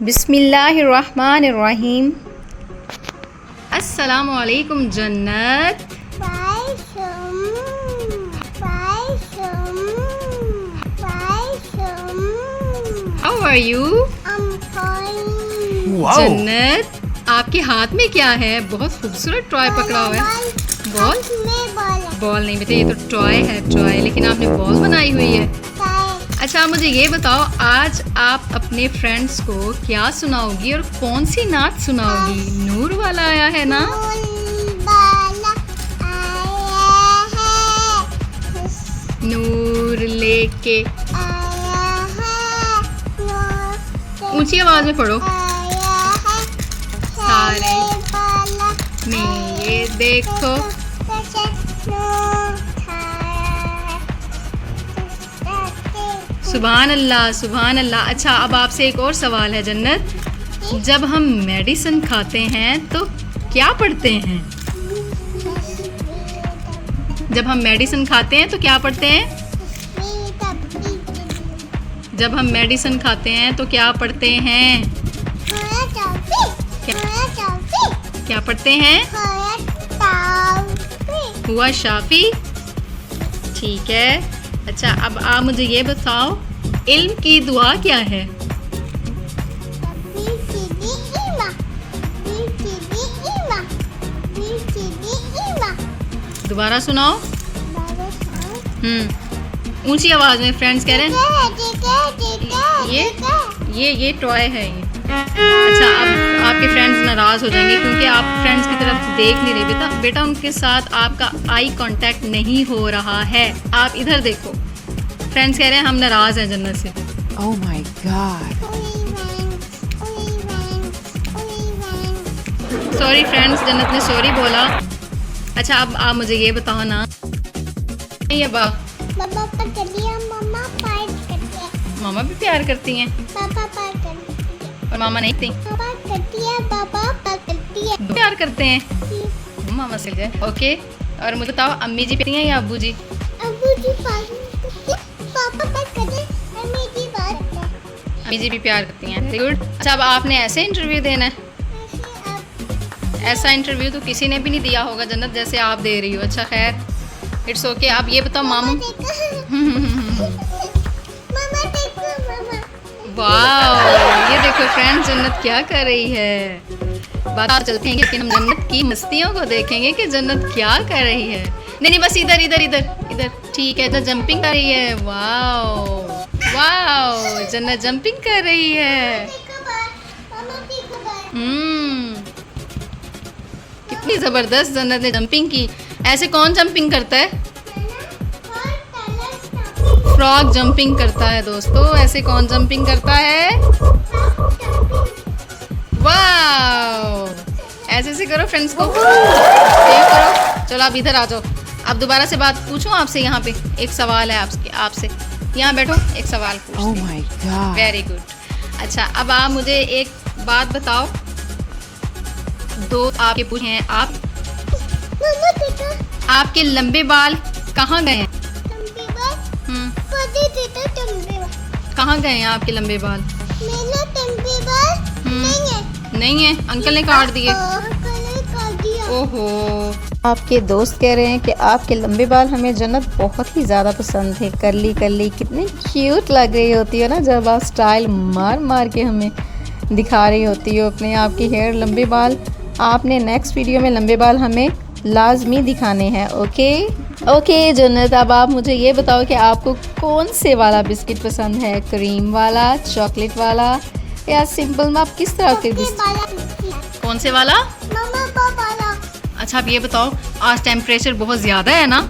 बिस्मिल्लाहिर्रहमानिर्रहीम। अस्सलामु अलैकुम Jannat. How are you? Jannat, आपके हाथ में क्या है? बहुत खूबसूरत टॉय पकड़ा हुआ है। बॉल? बॉल नहीं बेटा, ये तो टॉय है, टॉय। लेकिन आपने बॉल बनाई हुई है। अच्छा, मुझे ये बताओ, आज आप अपने फ्रेंड्स को क्या सुनाओगी और कौन सी नात सुनाओगी? नूर वाला आया है ना? नूर लेके ऊंची आवाज में पढ़ो। सारे में ये देखो, सुभान अल्लाह, सुभान अल्लाह। अच्छा, अब आपसे एक और सवाल है जन्नत, जब हम मेडिसिन खाते हैं तो क्या पढ़ते हैं? जब हम मेडिसिन खाते हैं तो क्या पढ़ते हैं? जब हम मेडिसिन खाते हैं तो क्या पढ़ते हैं? क्या पढ़ते हैं? हुआ शाफी। ठीक है। अच्छा, अब आप मुझे ये बताओ, इल्म की दुआ क्या है? दोबारा सुनाओ। ऊंची आवाज में। फ्रेंड्स कह रहे हैं ये टॉय है ये। अच्छा, अब आपके फ्रेंड्स नाराज हो जाएंगे क्योंकि आप फ्रेंड्स की तरफ देख नहीं रहे बेटा उनके साथ आपका आई कांटेक्ट नहीं हो रहा है। आप इधर देखो। फ्रेंड्स कह रहे हैं हम नाराज हैं जन्नत से। Oh my God. Sorry friends, जन्नत ने सॉरी बोला। अच्छा, अब आप मुझे ये बताओ ना, ये पापा करती है, मम्मा प्यार करती है। मामा भी प्यार करती हैं पापा प्यार करती है और मामा नहीं करती? पापा करती है, पापा प्यार करती है। प्यार करते हैं मामा से। ओके, और मुझे बताओ, अम्मी जी करती हैं या अब्बू जी? अब्बू जी प्यार करती है, पापा प्यार करते हैं, मम्मी जी प्यार करते हैं। अम्मी जी भी प्यार करती हैं। Very good. अच्छा, अब आपने ऐसे इंटरव्यू देना है। ऐसा इंटरव्यू तो किसी ने भी नहीं दिया होगा जन्नत जैसे आप दे रही हो। अच्छा, खैर, इट्स ओके। आप ये बताओ मामू। वाह, ये देखो फ्रेंड्स, जन्नत क्या कर रही है। बात चलते हैं, लेकिन हम जन्नत की मस्तियों को देखेंगे कि जन्नत क्या कर रही है। नहीं, बस इधर इधर इधर इधर। ठीक है, इधर जंपिंग कर रही है। वाओ वाओ, जन्नत जंपिंग कर रही है। कितनी जबरदस्त जन्नत ने जंपिंग की। ऐसे कौन जंपिंग करता है? फ्रॉग जंपिंग करता है दोस्तों। ऐसे कौन जंपिंग करता है? वाओ, ऐसे से करो फ्रेंड्स को, करो। चलो, आप इधर आ जाओ। अब दोबारा से बात पूछूं आपसे। यहाँ पे एक सवाल है आपसे। यहाँ बैठो, एक सवाल पूछती हूं। Oh my God. Very good. अच्छा, अब आप मुझे एक बात बताओ, दो आपके पूछे हैं आप। आपके लंबे बाल कहाँ गए हैं? कहाँ गए हैं आपके लंबे बाल? नहीं है, अंकल ने काट दिए। ओहो, आपके दोस्त कह रहे हैं कि आपके लंबे बाल हमें जन्नत बहुत ही ज़्यादा पसंद है। करली करली कितनी क्यूट लग रही होती है ना, जब आप स्टाइल मार मार के हमें दिखा रही होती हो अपने आपकी हेयर लंबे बाल। आपने नेक्स्ट वीडियो में लंबे बाल हमें लाजमी दिखाने हैं। ओके जन्नत, अब आप मुझे ये बताओ कि आपको कौन से वाला बिस्किट पसंद है? क्रीम वाला, चॉकलेट वाला या सिंपल में? आप किस तरह के बिस्किट? कौन से वाला? अच्छा, आप ये बताओ, आज टेम्परेचर बहुत ज़्यादा है ना?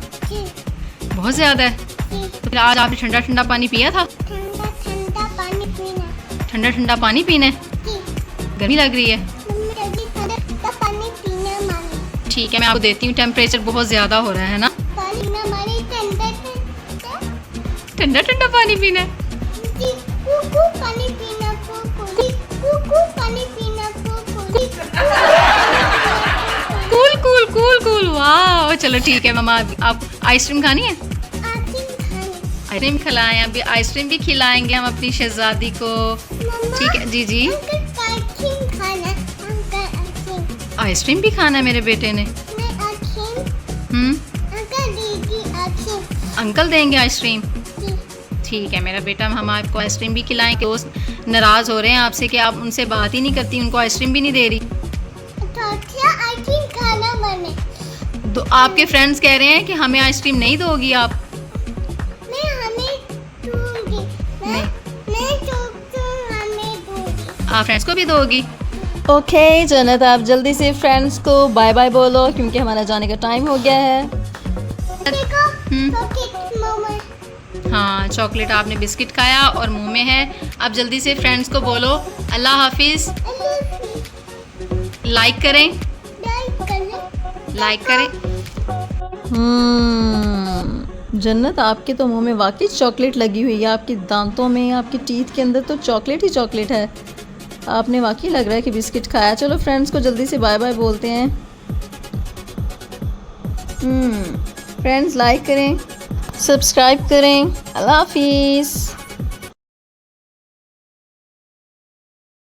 बहुत ज़्यादा है। तो फिर आज आपने ठंडा ठंडा पानी पिया था? ठंडा ठंडा पानी पीना है। गर्मी लग रही है। ठीक है, मैं आपको देती हूँ। टेम्परेचर बहुत ज़्यादा हो रहा है ना? ठंडा ठंडा पानी पीना है। Cool cool cool cool. वाह, चलो ठीक है मामा, आप आइसक्रीम खानी है? आइसक्रीम खिलाएं, अभी आइसक्रीम भी खिलाएंगे हम अपनी शहजादी को। ठीक है जी जी। अंकल आइसक्रीम खाना, अंकल आइसक्रीम। आइसक्रीम भी खाना है मेरे बेटे ने। मैं आइसक्रीम, अंकल दीदी आइसक्रीम। अंकल देंगे आइसक्रीम। जी। ठीक है मेरा बेटा, हम आपको आइसक्रीम भी खिलाएंगे। दोस्त नाराज़ हो रहे हैं आपसे कि आप उनसे बात ही नहीं करती, उनको आइसक्रीम भी नहीं दे रही। तो अच्छा आइसक्रीम खाना बने। तो आपके फ्रेंड्स कह रहे हैं कि हमें आइसक्रीम नहीं दोगी आप। मैं हमें दूंगी। मैं तो हमें दूंगी। आप फ्रेंड्स को भी दोगी। ओके जन्नत, आप जल्दी से फ्रेंड्स को बाय बाय बोलो क्योंकि हमारा जाने का टाइम हो गया है। देखो पॉकेट मोमो। हाँ चॉकलेट आपने बिस्किट खाया और मुंह में है। अब जल्दी से फ्रेंड्स को बोलो अल्लाह हाफिज़। लाइक करें, लाइक करें। जन्नत, आपके तो मुंह में वाकई चॉकलेट लगी हुई है, आपके दांतों में, आपके टीथ के अंदर तो चॉकलेट ही चॉकलेट है। आपने वाकई लग रहा है कि बिस्किट खाया। चलो फ्रेंड्स को जल्दी से बाय बाय बोलते हैं। फ्रेंड्स लाइक करें, सब्सक्राइब करें। अल्लाह हाफिज़।